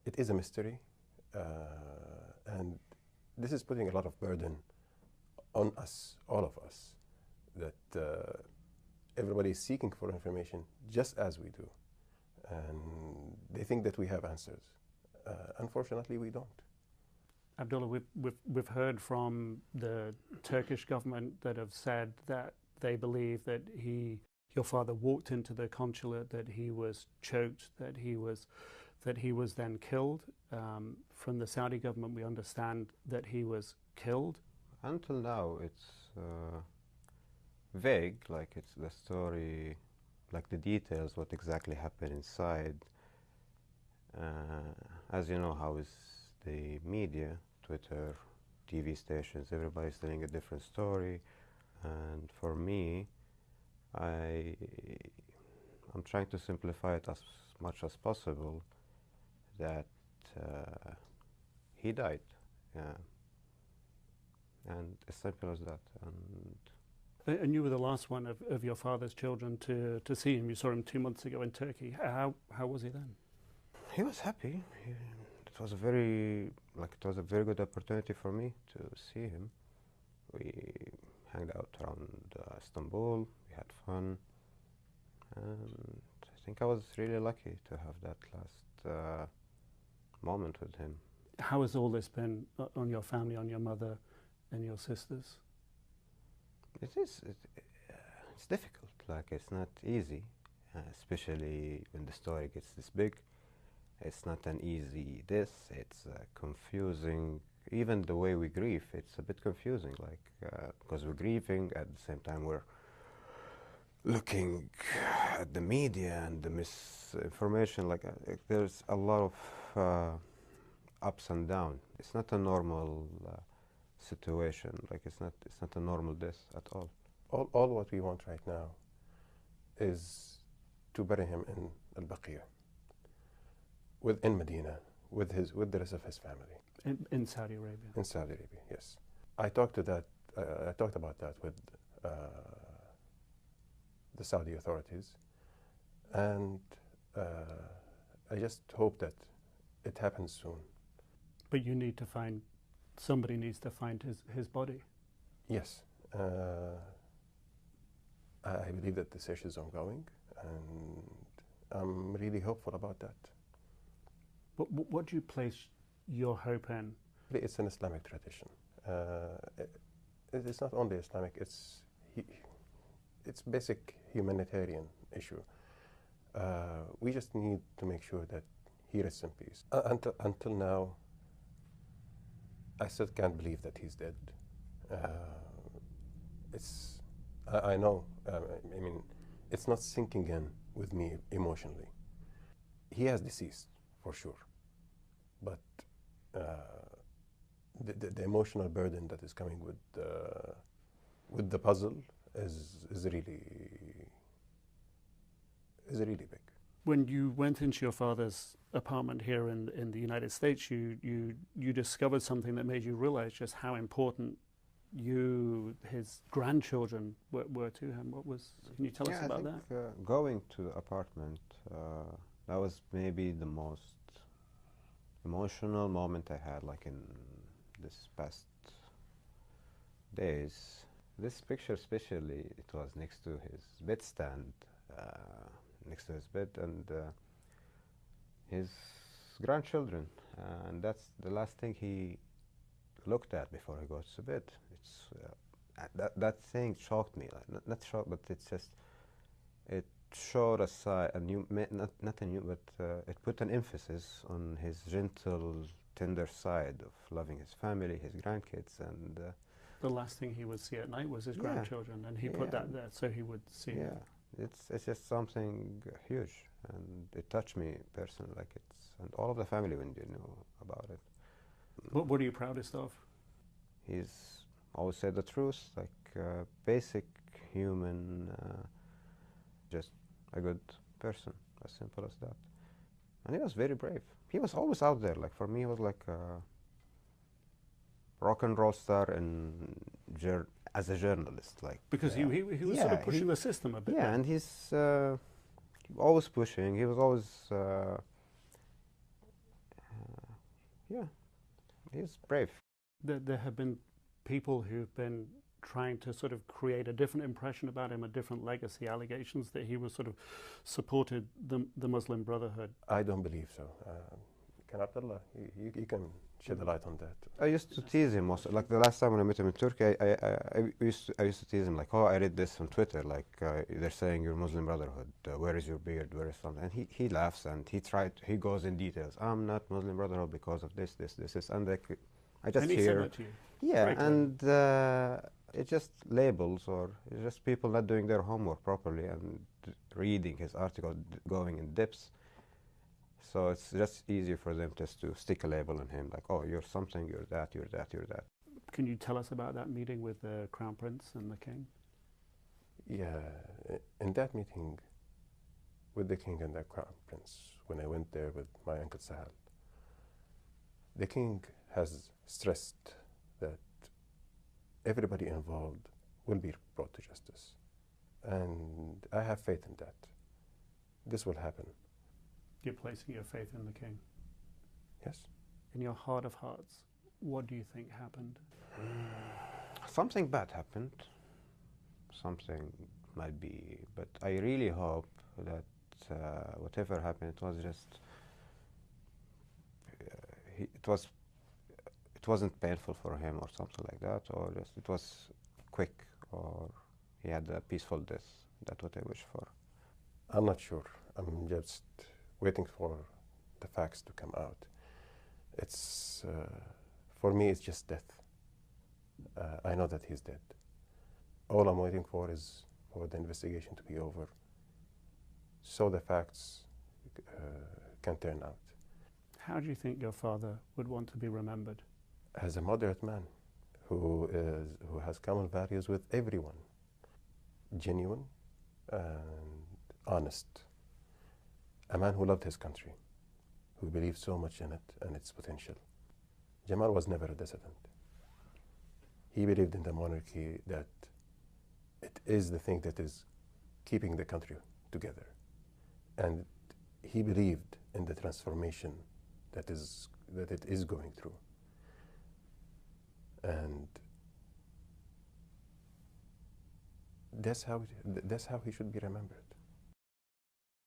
It is a mystery, and this is putting a lot of burden on us, all of us, that everybody is seeking for information just as we do. And they think that we have answers. Unfortunately, we don't. Abdullah, we've heard from the Turkish government that have said that they believe that your father walked into the consulate, that he was choked, that he was then killed. From the Saudi government, we understand that he was killed. Until now, it's vague, like it's the story, like the details, what exactly happened inside. As you know, how is the media, Twitter, TV stations, everybody's telling a different story. And for me, I'm trying to simplify it as much as possible, that he died. Yeah. And as simple as that. And you were the last one of your father's children to see him. You saw him 2 months ago in Turkey. How was he then? He was happy. It was a very good opportunity for me to see him. We hanged out around Istanbul. We had fun, and I think I was really lucky to have that last moment with him. How has all this been on your family, on your mother and your sisters? It's difficult. Like, it's not easy, especially when the story gets this big. It's not an easy it's confusing. Even the way we grieve, it's a bit confusing, like, because we're grieving, at the same time we're looking at the media and the misinformation. Like, there's a lot of ups and downs. It's not a normal situation. Like, it's not a normal death at all. All what we want right now is to bury him in Al-Baqiyah, within Medina, with the rest of his family. In Saudi Arabia? In Saudi Arabia, yes. I talked about that with the Saudi authorities, and I just hope that it happens soon. But you need to find, somebody needs to find his body. Yes. I believe that the search is ongoing, and I'm really hopeful about that. What do you place your hope in? It's an Islamic tradition. It's not only Islamic, it's basic humanitarian issue. We just need to make sure that he rests in peace. Until now, I still can't believe that he's dead. I know, I mean, it's not sinking in with me emotionally. He has deceased, for sure. But the emotional burden that is coming with the puzzle is really big. When you went into your father's apartment here in the United States, you discovered something that made you realize just how important his grandchildren were to him. Can you tell us about that? Going to the apartment, that was maybe the most emotional moment I had, like, in this past days. This picture especially, it was next to his bedstand, next to his bed, and his grandchildren, and that's the last thing he looked at before he goes to bed. It's that thing shocked me, like, not shocked, but it's just, it showed a side, not a new, but it put an emphasis on his gentle, tender side of loving his family, his grandkids, and the last thing he would see at night was his grandchildren, and he put that there so he would see. Yeah, it's just something huge, and it touched me personally, like, and all of the family when they knew about it. What are you proudest of? He's always said the truth, like, basic human, just a good person, as simple as that. And he was very brave. He was always out there. Like, for me, he was like a rock and roll star as a journalist. Like, because he was sort of pushing the system a bit. Yeah, and he's always pushing. He was always Yeah, he's brave. There have been people who've been trying to sort of create a different impression about him, a different legacy, allegations that he was sort of supported the Muslim Brotherhood. I don't believe so. Can Abdullah, you can shed a light on that. I used to tease him also. Like the last time when I met him in Turkey, I used to tease him like, oh, I read this on Twitter, like they're saying you're Muslim Brotherhood. Where is your beard? Where is something? And he laughs and he goes in details. I'm not Muslim Brotherhood because of this, and I just and he hear. said that to you? Yeah, Very and it's just labels, or it's just people not doing their homework properly and reading his article, going in depths. So it's just easier for them just to stick a label on him, like, oh, you're something, you're that, you're that, you're that. Can you tell us about that meeting with the Crown Prince and the King? Yeah, in that meeting with the King and the Crown Prince, when I went there with my Uncle Sahel, the King has stressed that everybody involved will be brought to justice. And I have faith in that. This will happen. You're placing your faith in the King. Yes. In your heart of hearts, what do you think happened? Something bad happened. Something might be, but I really hope that whatever happened, it was just, it wasn't painful for him or something like that, or just it was quick, or he had a peaceful death. That's what I wish for. I'm not sure. I'm just waiting for the facts to come out. It's, for me, it's just death. I know that he's dead. All I'm waiting for is for the investigation to be over, so the facts can turn out. How do you think your father would want to be remembered? As a moderate man who has common values with everyone, genuine and honest, a man who loved his country, who believed so much in it and its potential. Jamal was never a dissident. He believed in the monarchy, that it is the thing that is keeping the country together. And he believed in the transformation that it is going through. And that's how he should be remembered.